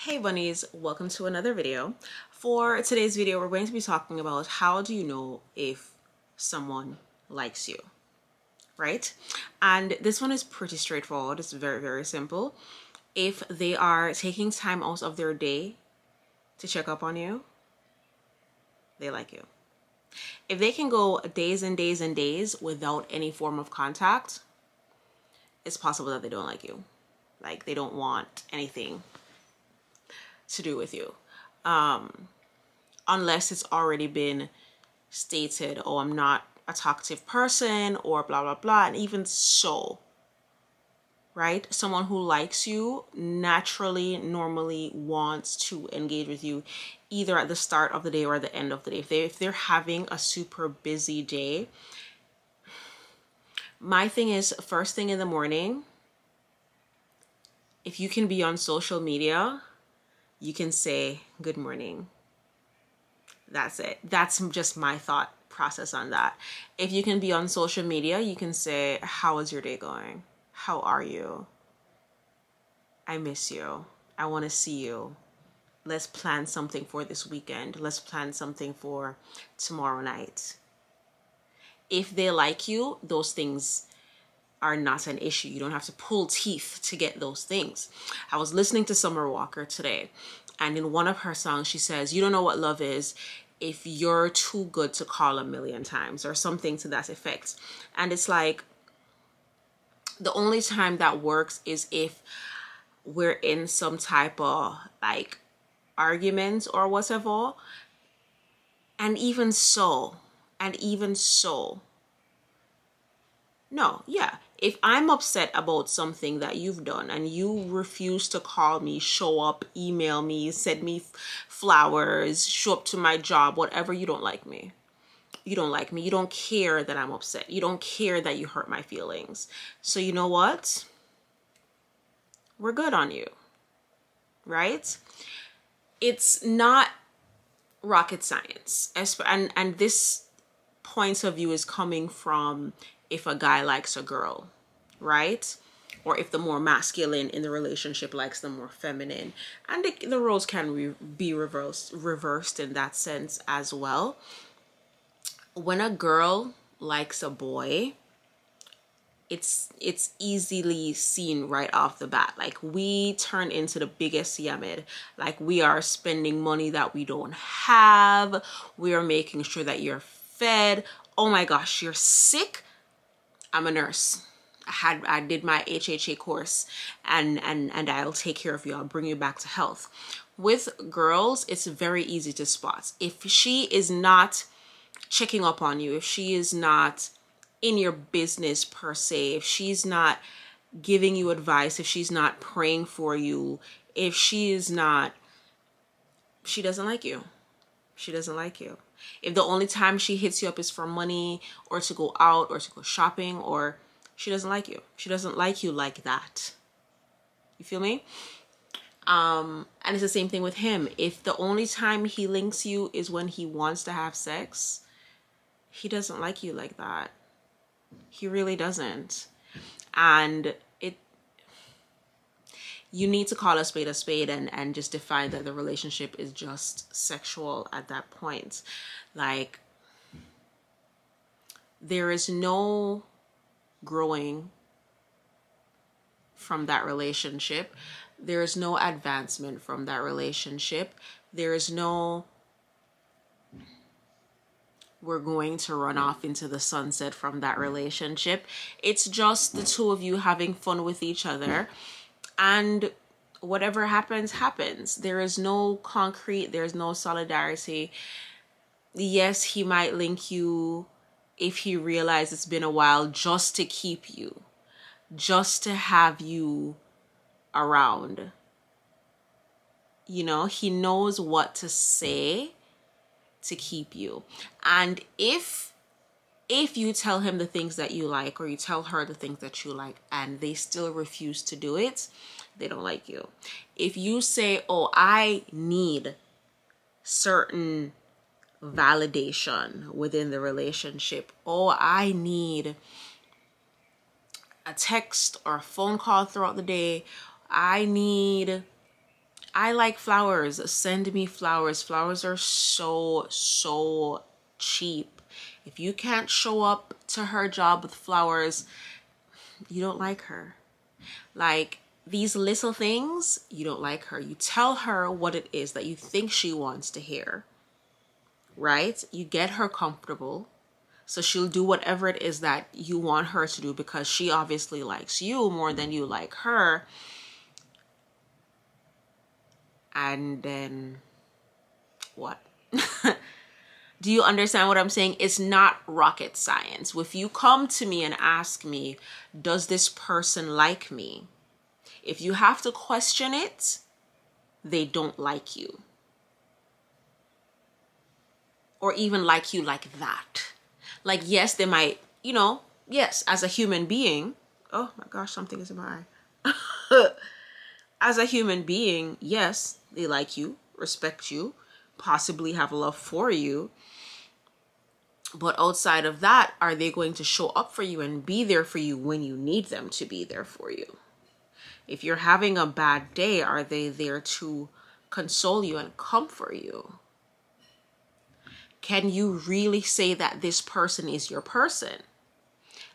Hey bunnies, welcome to another video. For today's video, we're going to be talking about how do you know if someone likes you, right? And this one is pretty straightforward. It's very, very simple. If they are taking time out of their day to check up on you, they like you. If they can go days and days and days without any form of contact, it's possible that they don't like you. Like they don't want anything to do with you. Unless it's already been stated, oh, I'm not a talkative person or blah, blah, blah. And even so, right? Someone who likes you naturally, normally wants to engage with you either at the start of the day or at the end of the day. If they're having a super busy day, my thing is first thing in the morning, if you can be on social media, you can say good morning. That's it. That's just my thought process on that. If you can be on social media, you can say, how is your day going? How are you? I miss you. I want to see you. Let's plan something for this weekend. Let's plan something for tomorrow night. If they like you, those things are not an issue. You don't have to pull teeth to get those things. I was listening to Summer Walker today, and in one of her songs, she says, you don't know what love is if you're too good to call a million times, or something to that effect. And it's like, the only time that works is if we're in some type of like argument or whatever. And even so, no, yeah. If I'm upset about something that you've done and you refuse to call me, show up, email me, send me flowers, show up to my job, whatever, you don't like me. You don't like me. You don't care that I'm upset. You don't care that you hurt my feelings. So you know what? We're good on you, right? It's not rocket science. And this point of view is coming from if a guy likes a girl, right? Or if the more masculine in the relationship likes the more feminine. And the roles can be reversed in that sense as well. When a girl likes a boy, it's easily seen right off the bat. Like we turn into the biggest yamid. Like we are spending money that we don't have. We are making sure that you're fed. Oh my gosh, you're sick. I'm a nurse. I did my HHA course and I'll take care of you. I'll bring you back to health. With girls, it's very easy to spot. If she is not checking up on you, if she is not in your business per se, if she's not giving you advice, if she's not praying for you, if she is not, she doesn't like you. She doesn't like you. If the only time she hits you up is for money or to go out or to go shopping, or she doesn't like you. She doesn't like you like that. You feel me? And it's the same thing with him. If the only time he links you is when he wants to have sex, he doesn't like you like that. He really doesn't. And you need to call a spade and just define that the relationship is just sexual at that point. Like, there is no growing from that relationship. There is no advancement from that relationship. There is no, we're going to run off into the sunset from that relationship. It's just the two of you having fun with each other. And whatever happens, happens. There is no concrete, there's no solidarity. Yes, he might link you if he realizes it's been a while just to keep you, just to have you around. You know, he knows what to say to keep you. And if you tell him the things that you like, or you tell her the things that you like, and they still refuse to do it, they don't like you. If you say, oh, I need certain validation within the relationship, oh, I need a text or a phone call throughout the day, I need I like flowers. Send me flowers. Flowers are so cheap. If you can't show up to her job with flowers, you don't like her. Like these little things, you don't like her. You tell her what it is that you think she wants to hear, right? You get her comfortable. So she'll do whatever it is that you want her to do because she obviously likes you more than you like her. And then what? Do you understand what I'm saying? It's not rocket science. If you come to me and ask me, does this person like me? If you have to question it, they don't like you. Or even like you like that. Like, yes, they might, yes, as a human being. Oh my gosh, something is in my eye. As a human being, yes, they like you, respect you, possibly have love for you. But outside of that, are they going to show up for you and be there for you when you need them to be there for you? If you're having a bad day, are they there to console you and comfort you? Can you really say that this person is your person?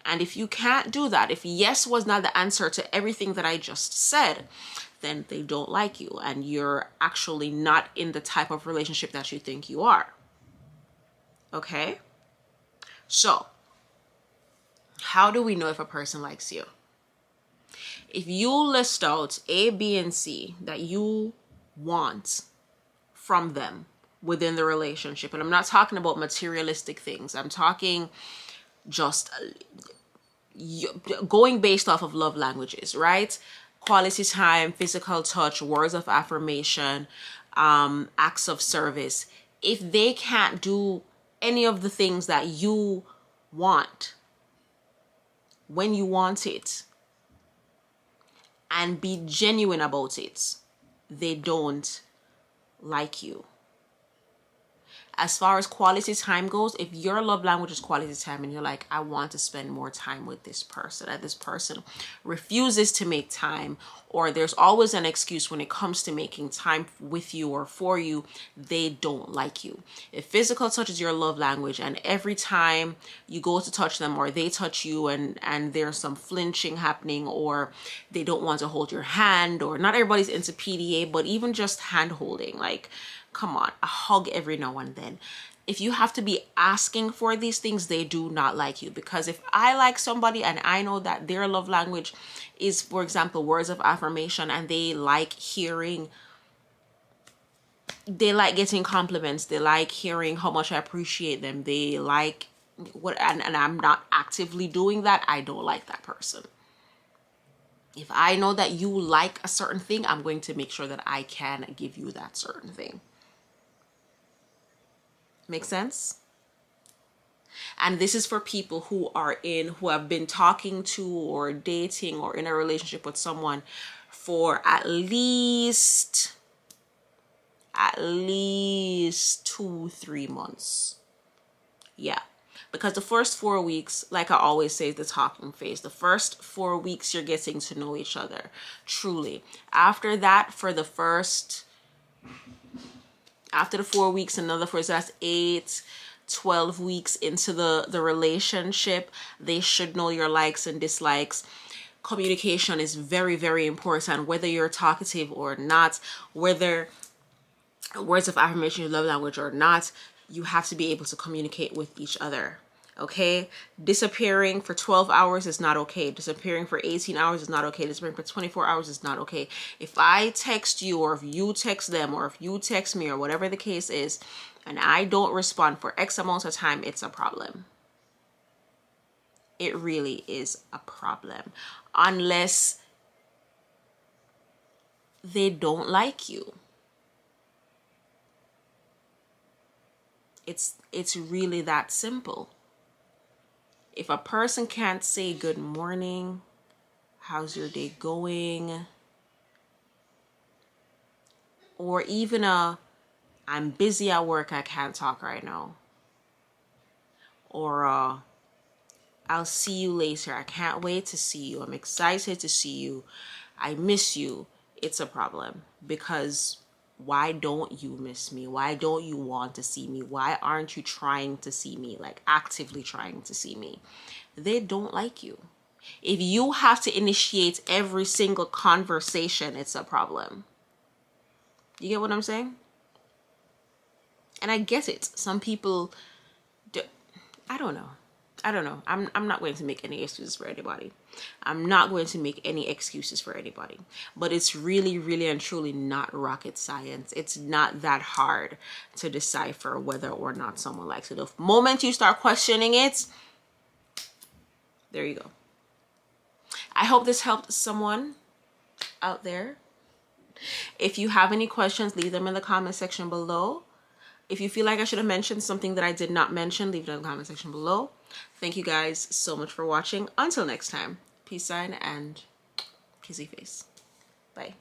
And if you can't do that, if yes was not the answer to everything that I just said, then they don't like you and you're actually not in the type of relationship that you think you are. Okay? So, how do we know if a person likes you? If you list out A, B, and C that you want from them within the relationship, and I'm not talking about materialistic things, I'm talking just going based off of love languages, right? Quality time, physical touch, words of affirmation, acts of service. If they can't do any of the things that you want when you want it and be genuine about it, they don't like you. As far as quality time goes, if your love language is quality time and you're like, I want to spend more time with this person, and this person refuses to make time, or there's always an excuse when it comes to making time with you or for you, they don't like you. If physical touch is your love language and every time you go to touch them or they touch you and there's some flinching happening, or they don't want to hold your hand, or not everybody's into PDA, but even just hand holding, like, come on, a hug every now and then. If you have to be asking for these things, they do not like you. Because if I like somebody and I know that their love language is, for example, words of affirmation, and they like getting compliments, they like hearing how much I appreciate them, they like what, and I'm not actively doing that, I don't like that person. If I know that you like a certain thing, I'm going to make sure that I can give you that certain thing. Make sense? And this is for people who have been talking to or dating or in a relationship with someone for at least 2-3 months. Yeah. Because the first 4 weeks, like I always say, is the talking phase. The first 4 weeks, you're getting to know each other, truly. After that, after the 4 weeks, another first, that's 8-12 weeks into the relationship, they should know your likes and dislikes. Communication is very, very important, whether you're talkative or not, whether words of affirmation, love language or not, you have to be able to communicate with each other. Okay? Disappearing for 12 hours is not okay. Disappearing for 18 hours is not okay. Disappearing for 24 hours is not okay. If I text you, or if you text them, or if you text me, or whatever the case is, and I don't respond for X amount of time, it's a problem. It really is a problem. Unless they don't like you. It's really that simple. If a person can't say good morning, how's your day going, or even I'm busy at work, I can't talk right now, or I'll see you later, I can't wait to see you, I'm excited to see you, I miss you. it's a problem. Because why don't you miss me? Why don't you want to see me? Why aren't you trying to see me? Like actively trying to see me? They don't like you. If you have to initiate every single conversation, it's a problem. You get what I'm saying? And I get it. Some people do. I don't know. I'm not going to make any excuses for anybody. I'm not going to make any excuses for anybody. But it's really, really and truly not rocket science. It's not that hard to decipher whether or not someone likes it. The moment you start questioning it, there you go. I hope this helped someone out there. If you have any questions, leave them in the comment section below. If you feel like I should have mentioned something that I did not mention, leave it in the comment section below. Thank you guys so much for watching. Until next time, peace sign and kissy face. Bye.